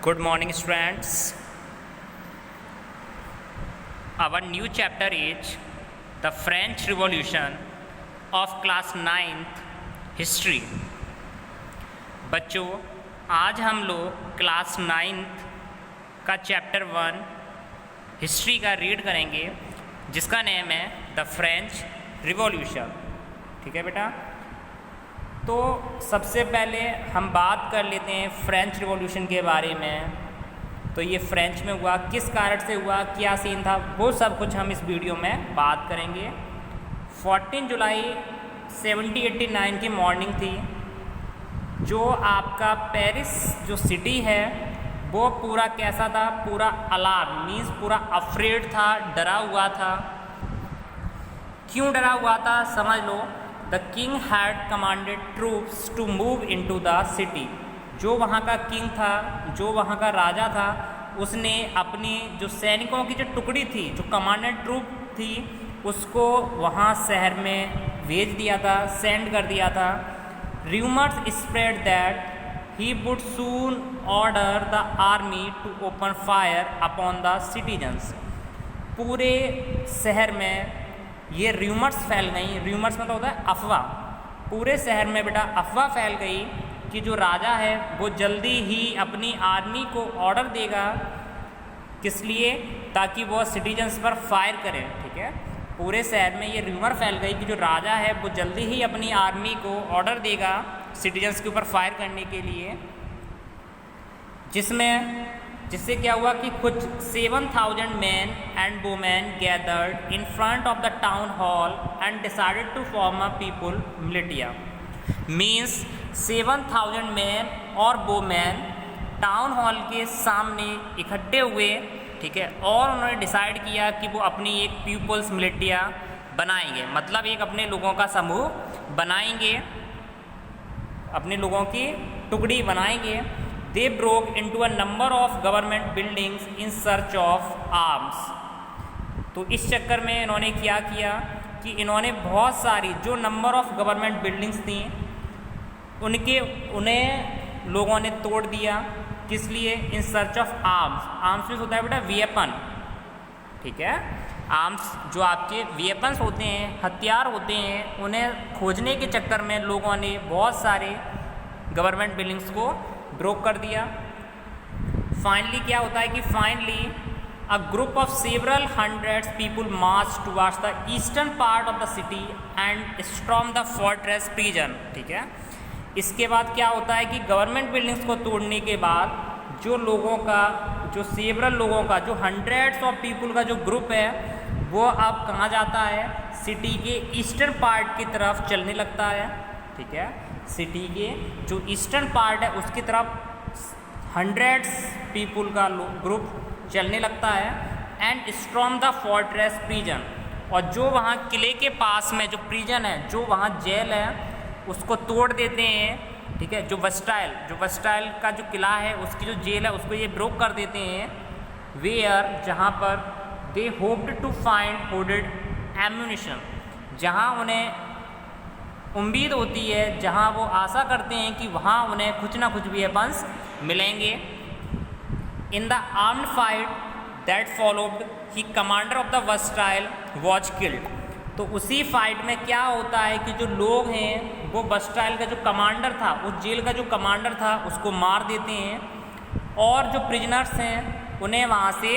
Good morning, students. Our new chapter is the French Revolution of class 9th History. बच्चों, आज हम लोग class 9th का chapter 1 history का रीड करेंगे, जिसका नेम है द फ्रेंच रिवॉल्यूशन। ठीक है बेटा, तो सबसे पहले हम बात कर लेते हैं फ्रेंच रिवॉल्यूशन के बारे में। तो ये फ्रेंच में हुआ, किस कारण से हुआ, क्या सीन था, वो सब कुछ हम इस वीडियो में बात करेंगे। 14 जुलाई 1789 की मॉर्निंग थी। जो आपका पेरिस जो सिटी है वो पूरा कैसा था, पूरा अलार्म मीन्स पूरा अफ्रेड था, डरा हुआ था। क्यों डरा हुआ था समझ लो। The king had commanded troops to move into the city. जो वहाँ का किंग था, जो वहाँ का राजा था, उसने अपनी जो सैनिकों की जो टुकड़ी थी, जो कमांडेड ट्रूप थी, उसको वहाँ शहर में भेज दिया था, सेंड कर दिया था। Rumours spread that he would soon order the army to open fire upon the citizens. पूरे शहर में ये र्यूमर्स फैल गई। र्यूमर्स मतलब होता है अफवाह। पूरे शहर में बेटा अफवाह फैल गई कि जो राजा है वो जल्दी ही अपनी आर्मी को ऑर्डर देगा। किस लिए? ताकि वो सिटीजन्स पर फायर करें। ठीक है, पूरे शहर में ये र्यूमर फैल गई कि जो राजा है वो जल्दी ही अपनी आर्मी को ऑर्डर देगा सिटीजन्स के ऊपर फायर करने के लिए। जिससे क्या हुआ कि कुछ 7,000 man and women gathered in front of the town hall and decided to form a people militia. Means 7,000 man और वुमेन टाउन हॉल के सामने इकट्ठे हुए। ठीक है, और उन्होंने डिसाइड किया कि वो अपनी एक पीपल्स मिलिटिया बनाएंगे, मतलब एक अपने लोगों का समूह बनाएंगे, अपने लोगों की टुकड़ी बनाएंगे। They broke into a number of government buildings in search of arms। तो इस चक्कर में इन्होंने क्या किया कि इन्होंने बहुत सारी जो नंबर ऑफ गवर्नमेंट बिल्डिंग्स थी उन्हें लोगों ने तोड़ दिया। किस लिए? In search of arms. Arms means होता है बेटा वेपन। ठीक है, आर्म्स जो आपके वेपन्स होते हैं, हथियार होते हैं, उन्हें खोजने के चक्कर में लोगों ने बहुत सारे गवर्नमेंट बिल्डिंग्स को ब्रोक कर दिया। फाइनली क्या होता है कि finally a group of several hundreds people March towards the eastern part of the city and storm the fortress prison. ठीक है, इसके बाद क्या होता है कि गवर्नमेंट बिल्डिंग्स को तोड़ने के बाद जो लोगों का, जो सेवरल लोगों का, जो हंड्रेड्स ऑफ पीपल का जो ग्रुप है वो अब कहाँ जाता है? सिटी के ईस्टर्न पार्ट की तरफ चलने लगता है। ठीक है, सिटी के जो ईस्टर्न पार्ट है उसकी तरफ हंड्रेड्स पीपल का ग्रुप चलने लगता है and storm the fortress prison. और जो वहाँ किले के पास में जो प्रिजन है, जो वहाँ जेल है, उसको तोड़ देते हैं। ठीक है, जो वस्टाइल का जो किला है, उसकी जो जेल है, उसको ये ब्रोक कर देते हैं। वेयर जहाँ पर they hoped to find hoarded ammunition, जहाँ उन्हें उम्मीद होती है, जहाँ वो आशा करते हैं कि वहाँ उन्हें कुछ ना कुछ वेपन्स मिलेंगे। In the armed fight that followed the commander of the Bastille was killed. तो उसी फाइट में क्या होता है कि जो लोग हैं वो वस्टाइल का जो कमांडर था, उस जेल का जो कमांडर था, उसको मार देते हैं और जो प्रिजनर्स हैं उन्हें वहाँ से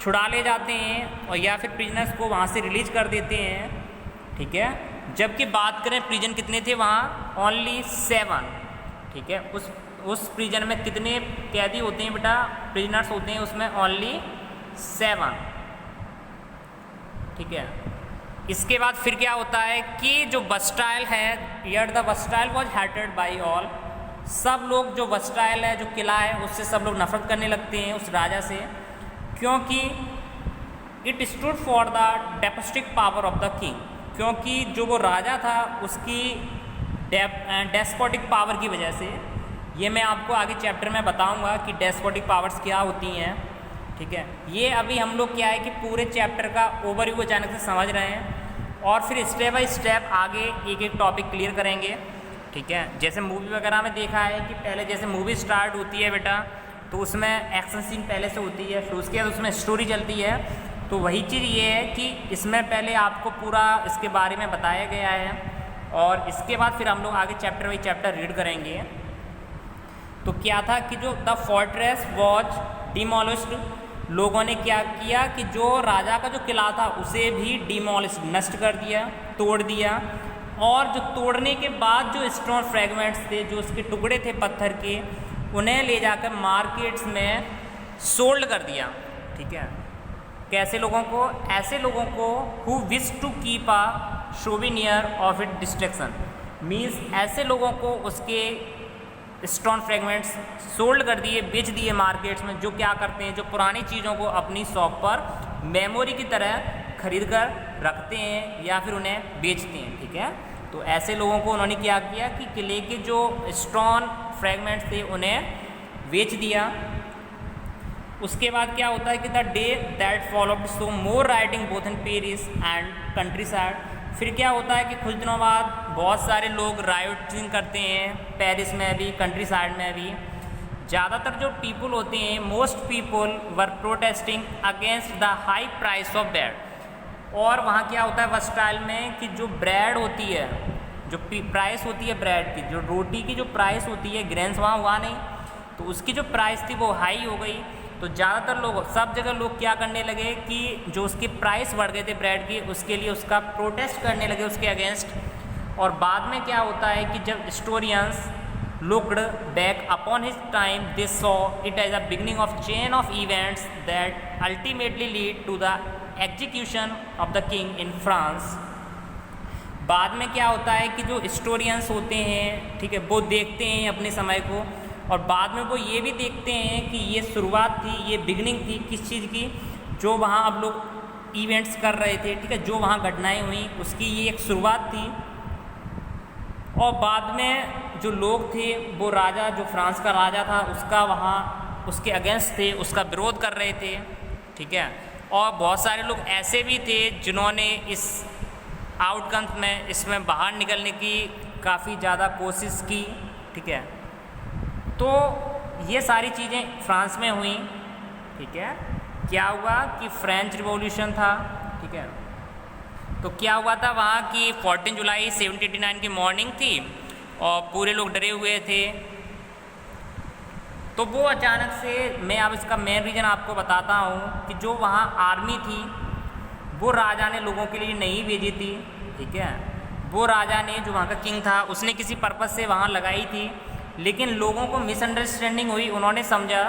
छुड़ा ले जाते हैं और या फिर प्रिजनर्स को वहाँ से रिलीज कर देते हैं। ठीक है, जबकि बात करें प्रिजन कितने थे वहाँ? ओनली 7। ठीक है, उस प्रिजन में कितने कैदी होते हैं बेटा? प्रिजनर्स होते हैं उसमें ओनली 7। ठीक है, इसके बाद फिर क्या होता है कि जो वस्टाइल है, yeah the Bastille was hated by all. सब लोग, जो वस्टाइल है, जो किला है, उससे सब लोग नफरत करने लगते हैं उस राजा से, क्योंकि it stood for the despotic power of the king. क्योंकि जो वो राजा था उसकी डेस्पोटिक पावर की वजह से। ये मैं आपको आगे चैप्टर में बताऊंगा कि डेस्पोटिक पावर्स क्या होती हैं। ठीक है, ये अभी हम लोग क्या है कि पूरे चैप्टर का ओवरव्यू अचानक से समझ रहे हैं और फिर स्टेप बाय स्टेप आगे एक एक टॉपिक क्लियर करेंगे। ठीक है, जैसे मूवी वगैरह में देखा है कि पहले जैसे मूवी स्टार्ट होती है बेटा, तो उसमें एक्शन सीन पहले से होती है, फिर उसके बाद उसमें स्टोरी चलती है। तो वही चीज़ ये है कि इसमें पहले आपको पूरा इसके बारे में बताया गया है और इसके बाद फिर हम लोग आगे चैप्टर बाई चैप्टर रीड करेंगे। तो क्या था कि जो द फोर्ट्रेस वॉज डिमोलिश्ड, लोगों ने क्या किया कि जो राजा का जो किला था उसे भी डिमोलिश नष्ट कर दिया, तोड़ दिया। और जो तोड़ने के बाद जो स्टोन फ्रेगमेंट्स थे, जो उसके टुकड़े थे पत्थर के, उन्हें ले जाकर मार्केट्स में सोल्ड कर दिया। ठीक है, कैसे लोगों को? ऐसे लोगों को who wish to keep a souvenir of it destruction, means ऐसे लोगों को उसके स्टोन फ्रेगमेंट्स सोल्ड कर दिए, बेच दिए मार्केट्स में, जो क्या करते हैं, जो पुरानी चीज़ों को अपनी शॉप पर मेमोरी की तरह खरीद कर रखते हैं या फिर उन्हें बेचते हैं। ठीक है, तो ऐसे लोगों को उन्होंने क्या किया कि किले के जो स्टोन फ्रेगमेंट्स थे उन्हें बेच दिया। उसके बाद क्या होता है कि the day that followed so more writing both in Paris and country side, फिर क्या होता है कि कुछ दिनों बाद बहुत सारे लोग राइटिंग करते हैं, पेरिस में भी, कंट्री साइड में भी। ज़्यादातर जो पीपल होते हैं, most people were protesting against the high price of bread. और वहाँ क्या होता है वर्सटाइल में कि जो ब्रेड होती है, जो प्राइस होती है ब्रेड की, जो रोटी की जो प्राइस होती है, ग्रेन्स वहाँ हुआ नहीं, तो उसकी जो प्राइस थी वो हाई हो गई। तो ज़्यादातर लोग, सब जगह लोग क्या करने लगे कि जो उसकी प्राइस बढ़ गए थे ब्रेड की, उसके लिए उसका प्रोटेस्ट करने लगे उसके अगेंस्ट। और बाद में क्या होता है कि जब historians looked back upon his time, they saw it as a beginning of chain of events that ultimately lead to the execution of the king in France। बाद में क्या होता है कि जो हिस्टोरियंस होते हैं, ठीक है, वो देखते हैं अपने समय को और बाद में वो ये भी देखते हैं कि ये शुरुआत थी, ये बिगनिंग थी किस चीज़ की, जो वहाँ अब लोग इवेंट्स कर रहे थे। ठीक है, जो वहाँ घटनाएं हुई उसकी ये एक शुरुआत थी। और बाद में जो लोग थे वो राजा, जो फ्रांस का राजा था, उसका वहाँ उसके अगेंस्ट थे, उसका विरोध कर रहे थे। ठीक है, और बहुत सारे लोग ऐसे भी थे जिन्होंने इस आउटकम में, इसमें बाहर निकलने की काफ़ी ज़्यादा कोशिश की। ठीक है, तो ये सारी चीज़ें फ्रांस में हुई। ठीक है, क्या हुआ कि फ्रेंच रिवॉल्यूशन था। ठीक है, तो क्या हुआ था वहाँ की 14 जुलाई 1789 की मॉर्निंग थी और पूरे लोग डरे हुए थे। तो वो अचानक से, मैं अब इसका मेन रीज़न आपको बताता हूँ कि जो वहाँ आर्मी थी वो राजा ने लोगों के लिए नहीं भेजी थी। ठीक है, वो राजा ने, जो वहाँ का किंग था, उसने किसी पर्पज़ से वहाँ लगाई थी, लेकिन लोगों को मिसअंडरस्टैंडिंग हुई। उन्होंने समझा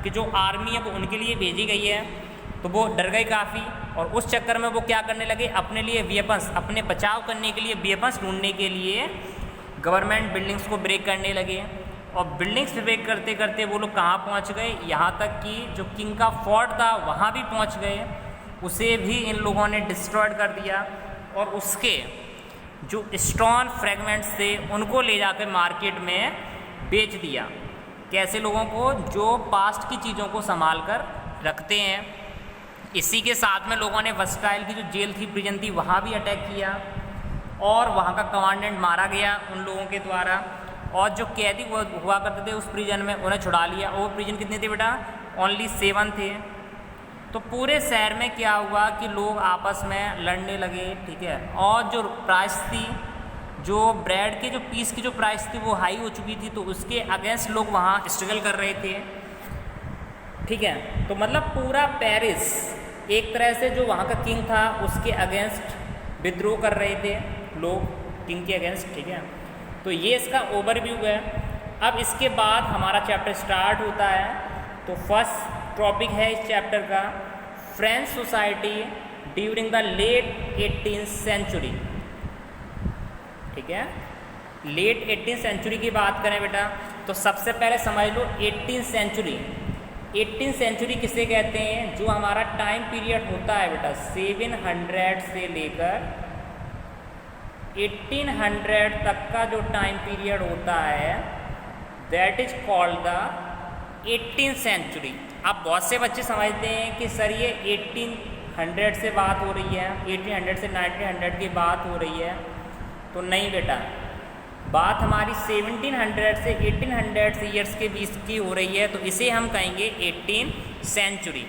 कि जो आर्मी है वो उनके लिए भेजी गई है, तो वो डर गए काफ़ी और उस चक्कर में वो क्या करने लगे, अपने लिए वेपन्स, अपने बचाव करने के लिए वेपन्स ढूंढने के लिए गवर्नमेंट बिल्डिंग्स को ब्रेक करने लगे। और बिल्डिंग्स ब्रेक करते करते वो लोग कहाँ पहुँच गए, यहाँ तक कि जो किंग का फोर्ट था वहाँ भी पहुँच गए, उसे भी इन लोगों ने डिस्ट्रॉयड कर दिया और उसके जो स्टोन फ्रेगमेंट्स थे उनको ले जाकर मार्केट में बेच दिया। कैसे लोगों को, जो पास्ट की चीज़ों को संभाल कर रखते हैं। इसी के साथ में लोगों ने वर्सटाइल की जो जेल थी, प्रिजन थी, वहाँ भी अटैक किया और वहाँ का कमांडेंट मारा गया उन लोगों के द्वारा। और जो कैदी हुआ करते थे उस प्रिजन में, उन्हें छुड़ा लिया। और प्रिजन कितने थे बेटा? ओनली 7 थे। तो पूरे शहर में क्या हुआ कि लोग आपस में लड़ने लगे। ठीक है, और जो प्राइस थी, जो ब्रेड के जो पीस की जो प्राइस थी वो हाई हो चुकी थी, तो उसके अगेंस्ट लोग वहाँ स्ट्रगल कर रहे थे। ठीक है, तो मतलब पूरा पेरिस एक तरह से जो वहाँ का किंग था उसके अगेंस्ट विद्रोह कर रहे थे लोग, किंग के अगेंस्ट। ठीक है, तो ये इसका ओवरव्यू है। अब इसके बाद हमारा चैप्टर स्टार्ट होता है। तो फर्स्ट टॉपिक है इस चैप्टर का, French society during the late 18th century. ठीक है, लेट 18th सेंचुरी की बात करें बेटा, तो सबसे पहले समझ लो 18th सेंचुरी। 18th सेंचुरी किसे कहते हैं? जो हमारा टाइम पीरियड होता है बेटा 700 से लेकर 1800 तक का जो टाइम पीरियड होता है, that is called the 18th century. अब बहुत से बच्चे समझते हैं कि सर ये 1800 से बात हो रही है, 1800 से 1900 की बात हो रही है। तो नहीं बेटा, बात हमारी 1700 से 1800 ईयर्स के बीच की हो रही है, तो इसे हम कहेंगे 18th सेंचुरी।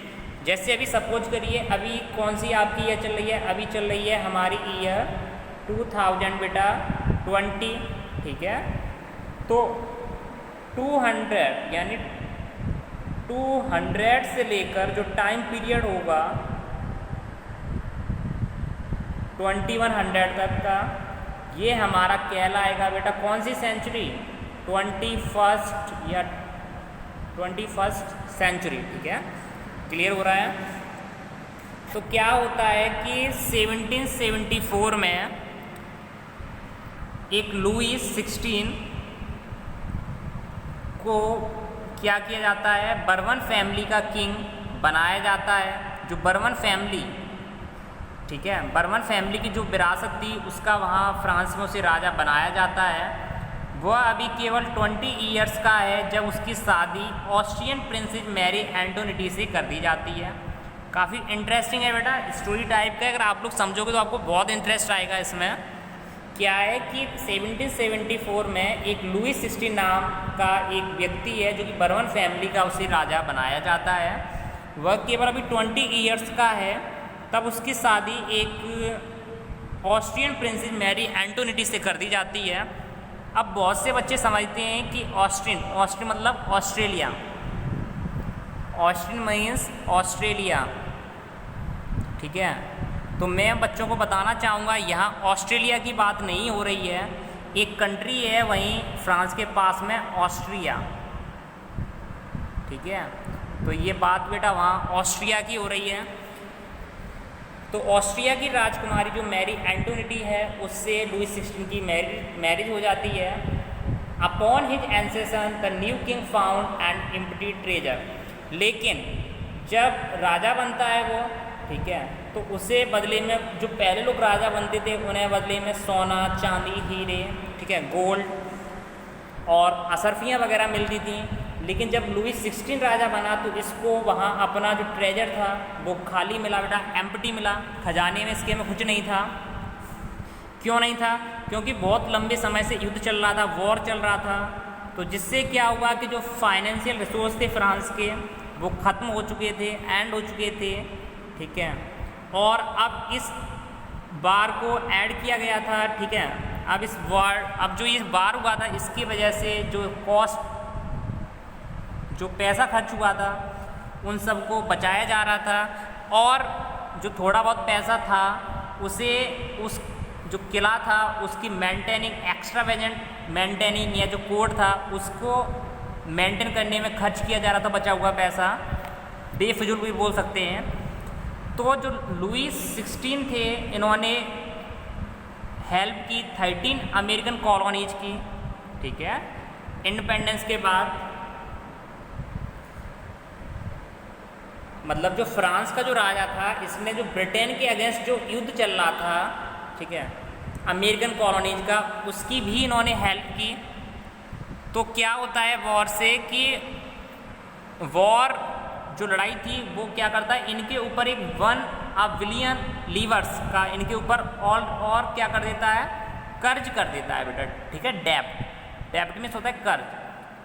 जैसे अभी सपोज करिए, अभी कौन सी आपकी ईयर चल रही है, अभी चल रही है हमारी ईयर 2000 बेटा 20, ठीक है। तो 200 यानी 200 से लेकर जो टाइम पीरियड होगा 2100 तक का, ये हमारा कहलाएगा बेटा कौन सी सेंचुरी, 21st या 21st सेंचुरी, ठीक है। क्लियर हो रहा है। तो क्या होता है कि 1774 में एक लुईस 16 को क्या किया जाता है, बर्बन फैमिली का किंग बनाया जाता है। जो बर्बन फैमिली, ठीक है, बर्बन फैमिली की जो विरासत थी उसका वहाँ फ्रांस में उसे राजा बनाया जाता है। वह अभी केवल 20 ईयर्स का है जब उसकी शादी ऑस्ट्रियन प्रिंसेस मैरी एंटोनिटी से कर दी जाती है। काफ़ी इंटरेस्टिंग है बेटा, स्टोरी टाइप का, अगर आप लोग समझोगे तो आपको बहुत इंटरेस्ट आएगा इसमें। क्या है कि 1774 में एक लुईस 16 नाम का एक व्यक्ति है जो कि बर्बन फैमिली का उसे राजा बनाया जाता है। वह केवल अभी 20 ईयर्स का है, तब उसकी शादी एक ऑस्ट्रियन प्रिंसेस मैरी एंटोनिटी से कर दी जाती है। अब बहुत से बच्चे समझते हैं कि ऑस्ट्रियन मतलब ऑस्ट्रेलिया, ऑस्ट्रियन मीन्स ऑस्ट्रेलिया, ठीक है। तो मैं बच्चों को बताना चाहूँगा यहाँ ऑस्ट्रेलिया की बात नहीं हो रही है, एक कंट्री है वहीं फ्रांस के पास में ऑस्ट्रिया, ठीक है। तो ये बात बेटा वहाँ ऑस्ट्रिया की हो रही है। तो ऑस्ट्रिया की राजकुमारी जो मैरी एंटोनिटी है उससे लुईस 16 की मैरिज हो जाती है। Upon his accession the new king found an empty treasure. लेकिन जब राजा बनता है वो, ठीक है, तो उसे बदले में जो पहले लोग राजा बनते थे उन्हें बदले में सोना, चांदी, हीरे, ठीक है, गोल्ड और असरफियाँ वगैरह मिलती थी। लेकिन जब लुईस 16 राजा बना तो इसको वहाँ अपना जो ट्रेजर था वो खाली मिला बेटा, एम्प्टी मिला, खजाने में इसके में कुछ नहीं था। क्यों नहीं था? क्योंकि बहुत लंबे समय से युद्ध चल रहा था, वॉर चल रहा था। तो जिससे क्या हुआ कि जो फाइनेंशियल रिसोर्स थे फ्रांस के वो ख़त्म हो चुके थे, एंड हो चुके थे, ठीक है। और अब इस बार को ऐड किया गया था, ठीक है। अब जो इस बार हुआ था इसकी वजह से जो कॉस्ट, जो पैसा खर्च हुआ था उन सबको बचाया जा रहा था। और जो थोड़ा बहुत पैसा था उसे उस जो किला था उसकी मेंटेनिंग, एक्स्ट्रावेजेंट मेंटेनिंग या जो कोड था उसको मेंटेन करने में खर्च किया जा रहा था, बचा हुआ पैसा, बेफिजूल भी बोल सकते हैं। तो जो लुईस 16 थे इन्होंने हेल्प की 13 अमेरिकन कॉलोनीज की, ठीक है, इंडिपेंडेंस के बाद। मतलब जो फ्रांस का जो राजा था इसने जो ब्रिटेन के अगेंस्ट जो युद्ध चल रहा था, ठीक है, अमेरिकन कॉलोनीज का, उसकी भी इन्होंने हेल्प की। तो क्या होता है वॉर से कि वॉर जो लड़ाई थी वो क्या करता है, इनके ऊपर एक 1 बिलियन लीवर्स का इनके ऊपर और क्या कर देता है, कर्ज कर देता है बेटा, ठीक है। डेब्ट मीन्स होता है कर्ज।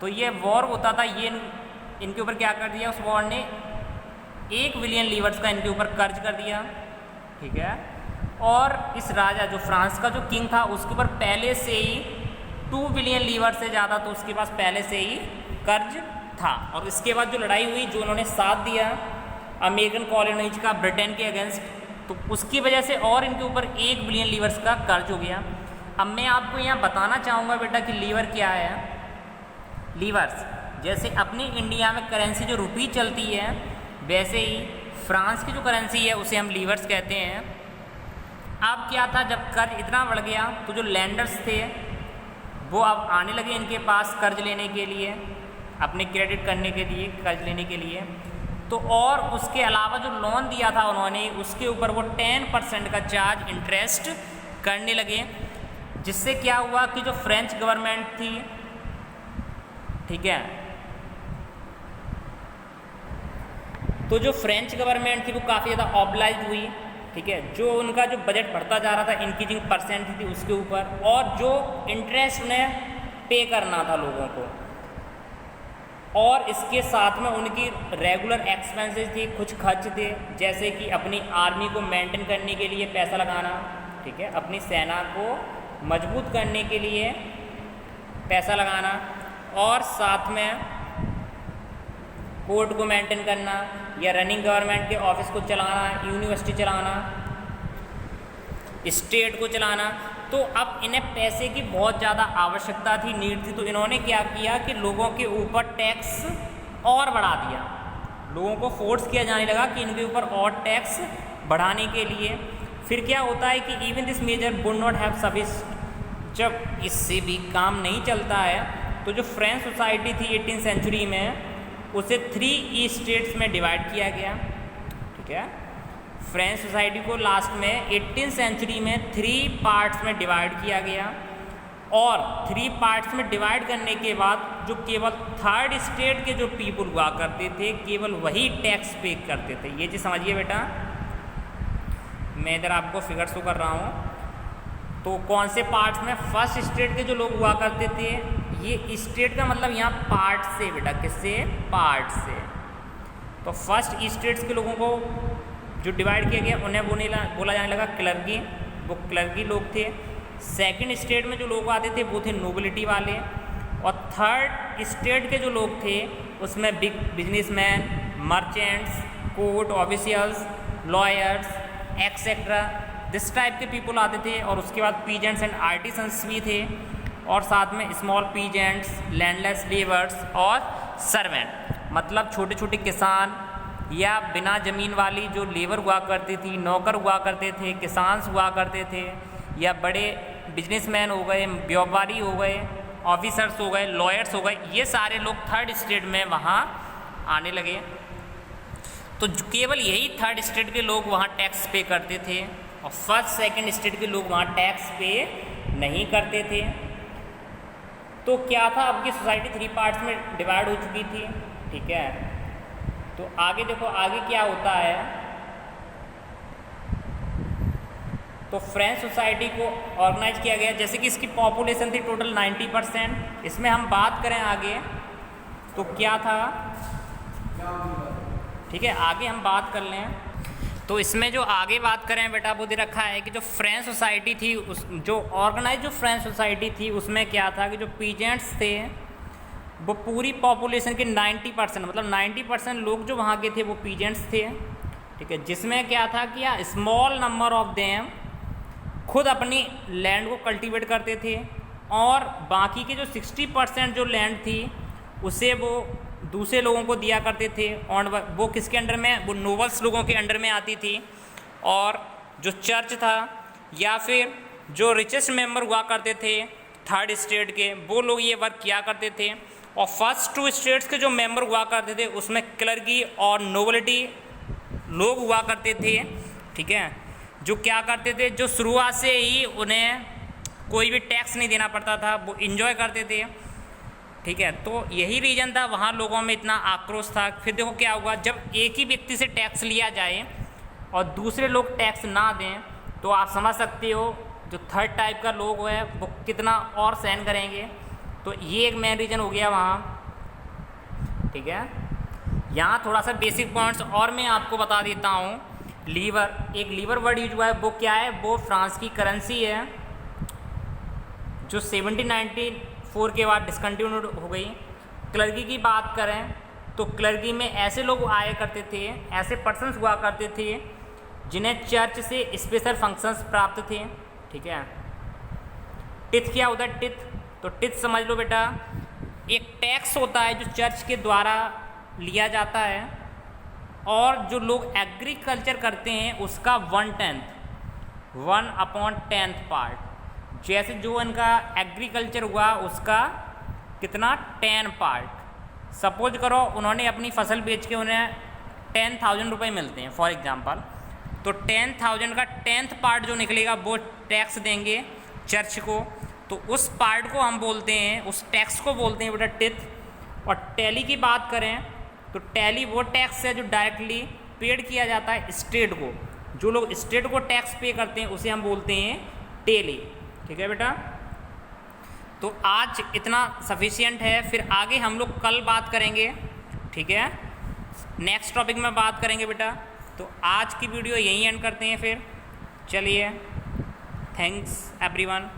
तो ये वॉर होता था, ये इनके ऊपर क्या कर दिया, उस वॉर ने 1 बिलियन लीवर्स का इनके ऊपर कर्ज कर दिया, ठीक है। और इस राजा जो फ्रांस का जो किंग था उसके ऊपर पहले से ही 2 बिलियन लीवर से ज़्यादा, तो उसके पास पहले से ही कर्ज था। और इसके बाद जो लड़ाई हुई, जो उन्होंने साथ दिया अमेरिकन कॉलोनीज का ब्रिटेन के अगेंस्ट, तो उसकी वजह से और इनके ऊपर 1 बिलियन लीवर्स का कर्ज हो गया। अब मैं आपको यहाँ बताना चाहूँगा बेटा कि लीवर क्या है। लीवर्स जैसे अपनी इंडिया में करेंसी जो रुपी चलती है, वैसे ही फ्रांस की जो करेंसी है उसे हम लीवर्स कहते हैं। अब क्या था, जब कर्ज इतना बढ़ गया तो जो लैंडर्स थे वो अब आने लगे इनके पास कर्ज लेने के लिए, अपने क्रेडिट करने के लिए, कर्ज लेने के लिए। तो और उसके अलावा जो लोन दिया था उन्होंने उसके ऊपर वो 10% का चार्ज इंटरेस्ट करने लगे। जिससे क्या हुआ कि जो फ्रेंच गवर्नमेंट थी, ठीक है, तो जो फ्रेंच गवर्नमेंट थी वो काफ़ी ज़्यादा ऑब्लाइज हुई ठीक है, जो उनका जो बजट बढ़ता जा रहा था इंक्रीजिंग परसेंट थी उसके ऊपर, और जो इंटरेस्ट उन्हें पे करना था लोगों को, और इसके साथ में उनकी रेगुलर एक्सपेंसेस थी, कुछ खर्च थे, जैसे कि अपनी आर्मी को मेंटेन करने के लिए पैसा लगाना, ठीक है, अपनी सेना को मजबूत करने के लिए पैसा लगाना, और साथ में कोर्ट को मेंटेन करना या रनिंग गवर्नमेंट के ऑफिस को चलाना, यूनिवर्सिटी चलाना, स्टेट को चलाना। तो अब इन्हें पैसे की बहुत ज़्यादा आवश्यकता थी, नीड थी, तो इन्होंने क्या किया कि लोगों के ऊपर टैक्स और बढ़ा दिया, लोगों को फोर्स किया जाने लगा कि इनके ऊपर और टैक्स बढ़ाने के लिए। फिर क्या होता है कि even this measure would not have sufficient, जब इससे भी काम नहीं चलता है तो जो फ्रेंच सोसाइटी थी 18th सेंचुरी में, उसे 3 स्टेट्स में डिवाइड किया गया, ठीक है। फ्रेंच सोसाइटी को लास्ट में 18th सेंचुरी में 3 पार्ट्स में डिवाइड किया गया, और 3 पार्ट्स में डिवाइड करने के बाद जो केवल 3rd स्टेट के जो पीपल हुआ करते थे, केवल वही टैक्स पे करते थे। ये चीज़ समझिए बेटा, मैं इधर आपको फिगर शो कर रहा हूँ। तो कौन से पार्ट्स में? फर्स्ट स्टेट के जो लोग हुआ करते थे, ये स्टेट का मतलब यहाँ पार्ट से बेटा, किससे? पार्ट से। तो फर्स्ट स्टेट्स के लोगों को जो डिवाइड किया गया उन्हें बोला जाने लगा क्लर्की, वो क्लर्की लोग थे। सेकंड स्टेट में जो लोग आते थे वो थे नोबिलिटी वाले, और थर्ड स्टेट के जो लोग थे उसमें big businessman, merchants, court officials, lawyers etcetera, this type के पीपल आते थे। और उसके बाद पीजेंट्स एंड आर्टिसंस भी थे, और साथ में स्मॉल पीजेंट्स, लैंडलेस लेबर्स और सर्वेंट, मतलब छोटे छोटे किसान या बिना ज़मीन वाली जो लेबर हुआ करती थी, नौकर हुआ करते थे, किसान हुआ करते थे, या बड़े बिजनेसमैन हो गए, व्यापारी हो गए, ऑफिसर्स हो गए, लॉयर्स हो गए, ये सारे लोग थर्ड स्टेट में वहाँ आने लगे। तो केवल यही थर्ड स्टेट के लोग वहाँ टैक्स पे करते थे, और फर्स्ट सेकंड स्टेट के लोग वहाँ टैक्स पे नहीं करते थे। तो क्या था, अब की सोसाइटी 3 पार्ट्स में डिवाइड हो चुकी थी, ठीक है। तो आगे देखो, आगे क्या होता है। तो फ्रेंच सोसाइटी को ऑर्गेनाइज किया गया, जैसे कि इसकी पॉपुलेशन थी टोटल 90%। इसमें हम बात करें आगे तो क्या था, ठीक है, आगे हम बात कर लें। तो इसमें जो आगे बात करें बेटा, वो दे रखा है कि जो फ्रेंच सोसाइटी थी, उस जो ऑर्गेनाइज जो फ्रेंच सोसाइटी थी उसमें क्या था कि जो पीजेंट्स थे वो पूरी पॉपुलेशन के 90%, मतलब 90% लोग जो वहाँ के थे वो पीजेंट्स थे, ठीक है। जिसमें क्या था कि स्मॉल नंबर ऑफ देम खुद अपनी लैंड को कल्टीवेट करते थे, और बाकी के जो 60% जो लैंड थी उसे वो दूसरे लोगों को दिया करते थे। और वो किसके अंडर में? वो नोबल्स लोगों के अंडर में आती थी। और जो चर्च था या फिर जो रिचेस्ट मेंबर हुआ करते थे थर्ड स्टेट के, वो लोग ये वर्क किया करते थे। और फर्स्ट 2 स्टेट्स के जो मेंबर हुआ करते थे उसमें क्लर्की और नोबिलिटी लोग हुआ करते थे, ठीक है, जो क्या करते थे, जो शुरुआत से ही उन्हें कोई भी टैक्स नहीं देना पड़ता था, वो इंजॉय करते थे, ठीक है। तो यही रीज़न था, वहाँ लोगों में इतना आक्रोश था। फिर देखो क्या हुआ, जब एक ही व्यक्ति से टैक्स लिया जाए और दूसरे लोग टैक्स ना दें, तो आप समझ सकते हो जो थर्ड टाइप का लोग है वो कितना और सहन करेंगे। तो ये एक मेन रीज़न हो गया वहाँ, ठीक है। यहाँ थोड़ा सा बेसिक पॉइंट्स और मैं आपको बता देता हूँ। लीवर, एक लीवर वर्ड यूज हुआ है, वो क्या है? वो फ्रांस की करेंसी है जो 1794 के बाद डिसकंटिन्यूड हो गई। क्लर्की की बात करें तो क्लर्की में ऐसे लोग आया करते थे, ऐसे पर्सन्स हुआ करते थे जिन्हें चर्च से स्पेशल फंक्शंस प्राप्त थे, ठीक है। टिथ क्या होता है? टिथ, तो टिथ समझ लो बेटा, एक टैक्स होता है जो चर्च के द्वारा लिया जाता है, और जो लोग एग्रीकल्चर करते हैं उसका 1/10 पार्ट। जैसे जो इनका एग्रीकल्चर हुआ उसका कितना? 10 पार्ट। सपोज करो उन्होंने अपनी फसल बेच के उन्हें 10,000 रुपये मिलते हैं फॉर एग्जांपल, तो 10,000 का 10th पार्ट जो निकलेगा वो टैक्स देंगे चर्च को। तो उस पार्ट को हम बोलते हैं, उस टैक्स को बोलते हैं बेटा टिथ। और टैली की बात करें तो टैली वो टैक्स है जो डायरेक्टली पेड किया जाता है स्टेट को। जो लोग स्टेट को टैक्स पे करते हैं उसे हम बोलते हैं टेली। ठीक है बेटा, तो आज इतना सफिशिएंट है, फिर आगे हम लोग कल बात करेंगे। ठीक है, नेक्स्ट टॉपिक में बात करेंगे बेटा। तो आज की वीडियो यहीं एंड करते हैं फिर। चलिए, थैंक्स एवरीवन।